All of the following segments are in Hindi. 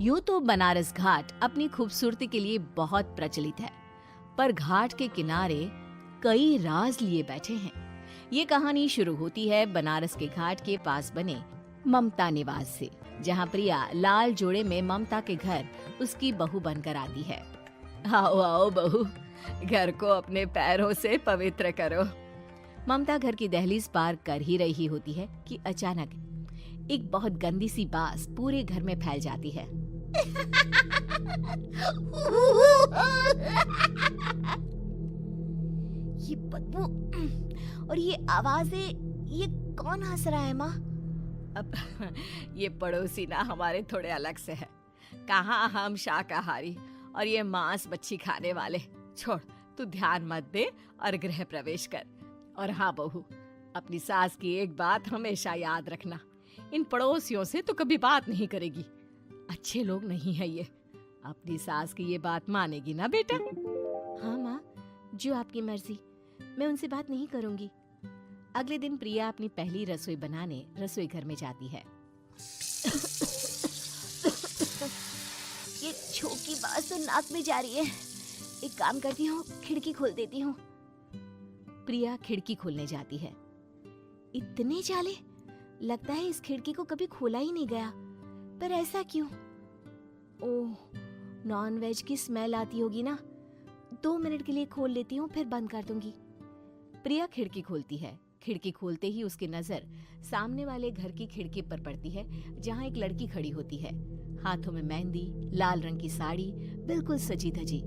यूं तो बनारस घाट अपनी खूबसूरती के लिए बहुत प्रचलित है, पर घाट के किनारे कई राज लिए बैठे हैं। ये कहानी शुरू होती है बनारस के घाट के पास बने ममता निवास से, जहाँ प्रिया लाल जोड़े में ममता के घर उसकी बहू बनकर आती है। आओ आओ बहू, घर को अपने पैरों से पवित्र करो। ममता घर की दहलीज पार कर ही रही होती है कि अचानक एक बहुत गंदी सी बास पूरे घर में फैल जाती है। ये बदबू और ये आवाजें, ये कौन हंस रहा है माँ? अब ये पड़ोसी ना हमारे थोड़े अलग से है। कहाँ हम शाकाहारी और ये मांस मच्छी खाने वाले। छोड़, तू ध्यान मत दे और गृह प्रवेश कर। और हाँ बहू, अपनी सास की एक बात हमेशा याद रखना, इन पड़ोसियों से तो कभी बात नहीं करेगी। अच्छे लोग नहीं है ये। अपनी सास की ये बात मानेगी ना बेटा? हाँ माँ, जो आपकी मर्जी, मैं उनसे बात नहीं करूंगी। अगले दिन प्रिया अपनी पहली रसोई बनाने रसोई घर में जाती है। ये छोकी बात तो नाक में जा रही है। एक काम करती हूँ, खिड़की खोल देती हूँ। प्रिया खिड़की खोलने जाती है। इतने जाले, लगता है इस खिड़की को कभी खोला ही नहीं गया। पर ऐसा क्यों? ओह, नॉन वेज की स्मेल आती होगी ना। 2 मिनट के लिए खोल लेती हूँ, फिर बंद कर दूंगी। प्रिया खिड़की खोलती है। खिड़की खोलते ही उसकी नजर सामने वाले घर की खिड़की पर पड़ती है, जहाँ एक लड़की खड़ी होती है, हाथों में मेहंदी, लाल रंग की साड़ी, बिल्कुल सजी धजी,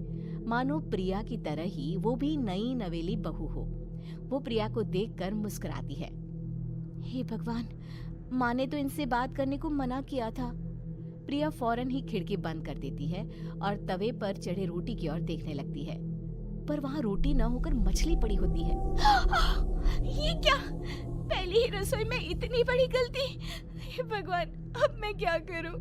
मानो प्रिया की तरह ही वो भी नई नवेली बहू हो। वो प्रिया को देखकर मुस्कुराती है। हे भगवान, माँ ने तो इनसे बात करने को मना किया था। प्रिया फौरन ही खिड़की बंद कर देती है और तवे पर चढ़े रोटी की ओर देखने लगती है, पर वहाँ रोटी न होकर मछली पड़ी होती है। ये क्या? पहली ही रसोई में इतनी बड़ी गलती। हे भगवान, अब मैं क्या करूं?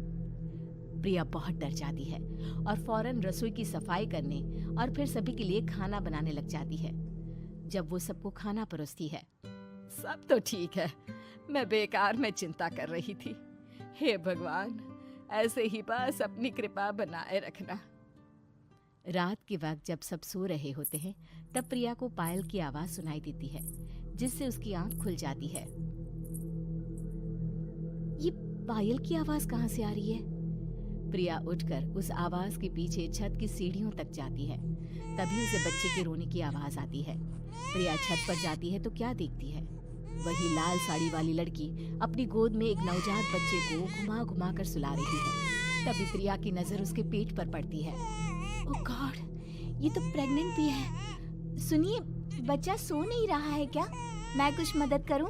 प्रिया बहुत डर जाती है और फौरन रसोई की सफाई करने और फिर सभी के लिए खाना बनाने लग जाती है। जब वो सबको खाना परोसती है, सब तो ठीक है, मैं बेकार में चिंता कर रही थी। हे भगवान, ऐसे ही बस अपनी कृपा बनाए रखना। रात के वक्त जब सब सो रहे होते हैं, तब प्रिया को पायल की आवाज सुनाई देती है, जिससे उसकी आंख खुल जाती है। ये पायल की आवाज कहाँ से आ रही है? प्रिया उठकर उस आवाज के पीछे छत की सीढ़ियों तक जाती है। तभी उसे बच्चे के रोने की आवाज आती है। प्रिया छत पर जाती है तो क्या देखती है? वही लाल साड़ी वाली लड़की अपनी गोद में एक नवजात बच्चे को घुमा घुमा कर सुला रही है। तभी प्रिया की नजर उसके पेट पर पड़ती है। ओह गॉड, ये तो प्रेग्नेंट भी है। सुनिए, बच्चा सो नहीं रहा है क्या? मैं कुछ मदद करूं?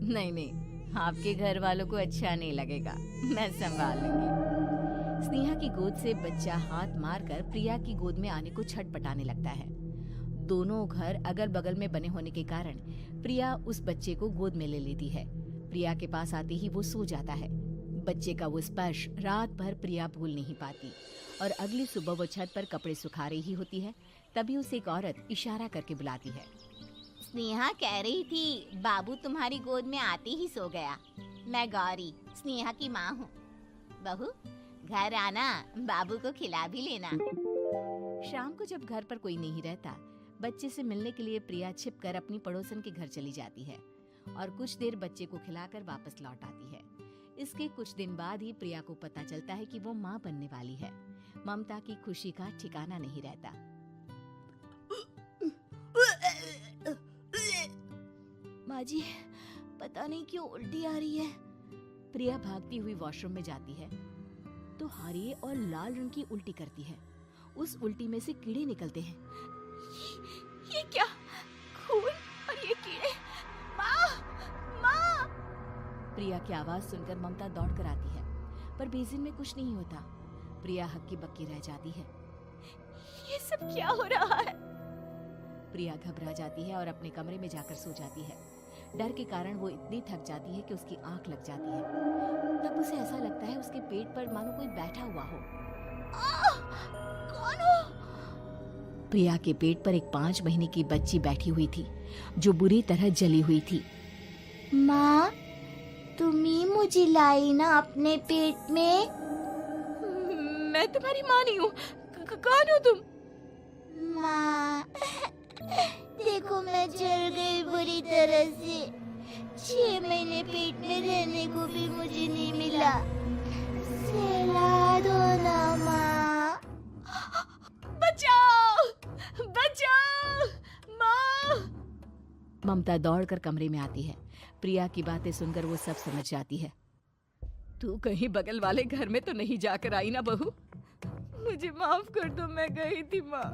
नहीं नहीं, आपके घर वालों को अच्छा नहीं लगेगा, मैं संभाल लूंगी। स्नेहा की गोद से बच्चा हाथ मारकर प्रिया की गोद में आने को छटपटाने लगता है। दोनों घर अगल बगल में बने होने के कारण प्रिया उस बच्चे को गोद में ले लेती है। प्रिया के पास आते ही वो सो जाता है। बच्चे का वो स्पर्श रात भर प्रिया भूल नहीं पाती और अगली सुबह वो छत पर कपड़े सुखा रही होती है। तभी उसे एक औरत इशारा करके बुलाती है। स्नेहा कह रही थी बाबू तुम्हारी गोद में आते ही सो गया। मैं गौरी, स्नेहा की माँ हूँ। बहू, घर आना, बाबू को खिला भी लेना। शाम को जब घर पर कोई नहीं रहता, बच्चे से मिलने के लिए प्रिया छिपकर अपनी पड़ोसन के घर चली जाती है और कुछ देर बच्चे को खिलाकर वापस लौट आती है। इसके कुछ दिन बाद ही प्रिया को पता चलता है कि वो माँ बनने वाली है। ममता की खुशी का ठिकाना नहीं रहता। माँ जी, पता नहीं क्यों उल्टी आ रही है। प्रिया भागती हुई वॉशरूम में जाती है तो हरे और लाल रंग की उल्टी करती है। उस उल्टी में से कीड़े निकलते हैं। ये क्या? खून और ये कीड़े! माँ! माँ! प्रिया की आवाज सुनकर ममता दौड़ कर आती है, पर बेसिन में कुछ नहीं होता। प्रिया हक्की बक्की रह जाती है। ये सब क्या हो रहा है? प्रिया घबरा जाती है और अपने कमरे में जाकर सो जाती है। डर के कारण वो इतनी थक जाती है कि उसकी आंख लग जाती है। तब उसे ऐसा लगता है उसके पेट पर मानो कोई बैठा हुआ हो। कौन हो? प्रिया के पेट पर एक 5 महीने की बच्ची बैठी हुई थी, जो बुरी तरह जली हुई थी। माँ, तुम ही मुझे लाई ना अपने पेट में? मैं तुम्हारी माँ नहीं हूँ। कौन हो तुम? माँ, देखो मैं जल गई बुरी तरह से। 6 महीने पेट में रहने को भी मुझे नहीं मिला। सहला दो ना माँ। बचाओ, बचाओ, माँ। ममता दौड़कर कमरे में आती है। प्रिया की बातें सुनकर वो सब समझ जाती है। तू कहीं बगल वाले घर में तो नहीं जाकर आई ना बहू? मुझे माफ कर दो, मैं गई थी माँ।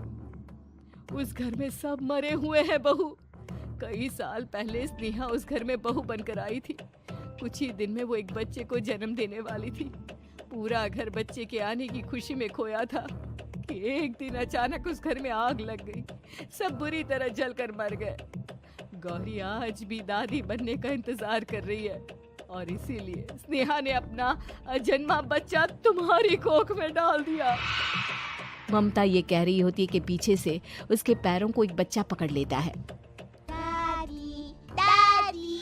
उस घर में सब मरे हुए हैं बहू। कई साल पहले स्नेहा उस घर में बहू बनकर आई थी। कुछ ही दिन में वो एक बच्चे को जन्म देने वाली थी। पूरा घर बच्चे के आने की खुशी में खोया था कि एक दिन अचानक उस घर में आग लग गई। सब बुरी तरह जलकर मर गए। गौरी आज भी दादी बनने का इंतजार कर रही है और इसीलिए स्नेहा ने अपना अजन्मा बच्चा तुम्हारी कोख में डाल दिया। ममता ये कह रही होती है कि पीछे से उसके पैरों को एक बच्चा पकड़ लेता है। दादी, दादी।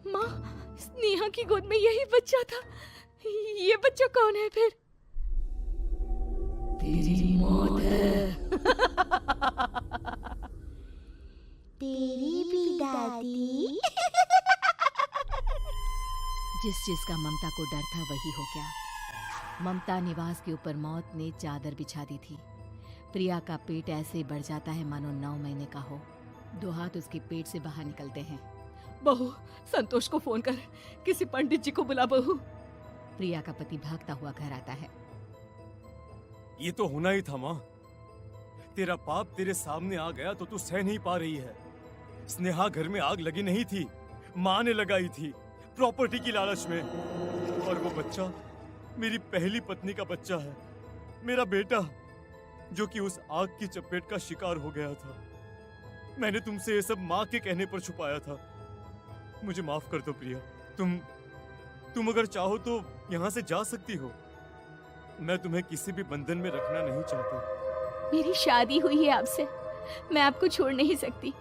माँ, स्नेहा की गोद में यही बच्चा था। ये बच्चा कौन है फिर? तेरी मौत है। तेरी भी दादी। जिस चीज का ममता को डर था वही हो गया। ममता निवास के ऊपर मौत ने चादर बिछा दी थी। प्रिया का पेट ऐसे बढ़ जाता है मानो 9 महीने का हो। 2 हाथ उसके पेट से बाहर निकलते हैं। बहू, संतोष को फोन कर, किसी पंडित जी को बुला बहू। प्रिया का पति भागता हुआ घर आता है। ये तो होना ही था माँ। तेरा पाप तेरे सामने आ गया तो तू सह नहीं पा रही है। स्नेहा घर में आग लगी नहीं थी, माँ ने लगाई थी, प्रॉपर्टी की लालच में। और वो बच्चा मेरी पहली पत्नी का बच्चा है, मेरा बेटा, जो कि उस आग की चपेट का शिकार हो गया था। मैंने तुमसे ये सब माँ के कहने पर छुपाया था। मुझे माफ कर दो प्रिया। तुम अगर चाहो तो यहाँ से जा सकती हो। मैं तुम्हें किसी भी बंधन में रखना नहीं चाहता। मेरी शादी हुई है आपसे, मैं आपको छोड़ नहीं सकती,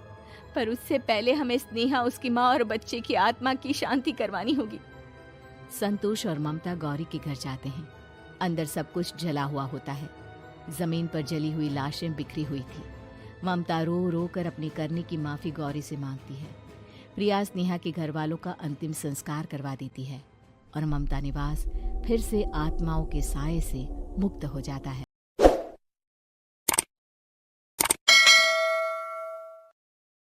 पर उससे पहले हमें स्नेहा, उसकी माँ और बच्चे की आत्मा की शांति करवानी होगी। संतोष और ममता गौरी के घर जाते हैं। अंदर सब कुछ जला हुआ होता है। जमीन पर जली हुई लाशें बिखरी हुई थी। ममता रो रो कर अपनी करने की माफी गौरी से मांगती है। प्रिया स्नेहा के घर वालों का अंतिम संस्कार करवा देती है और ममता निवास फिर से आत्माओं के साए से मुक्त हो जाता है।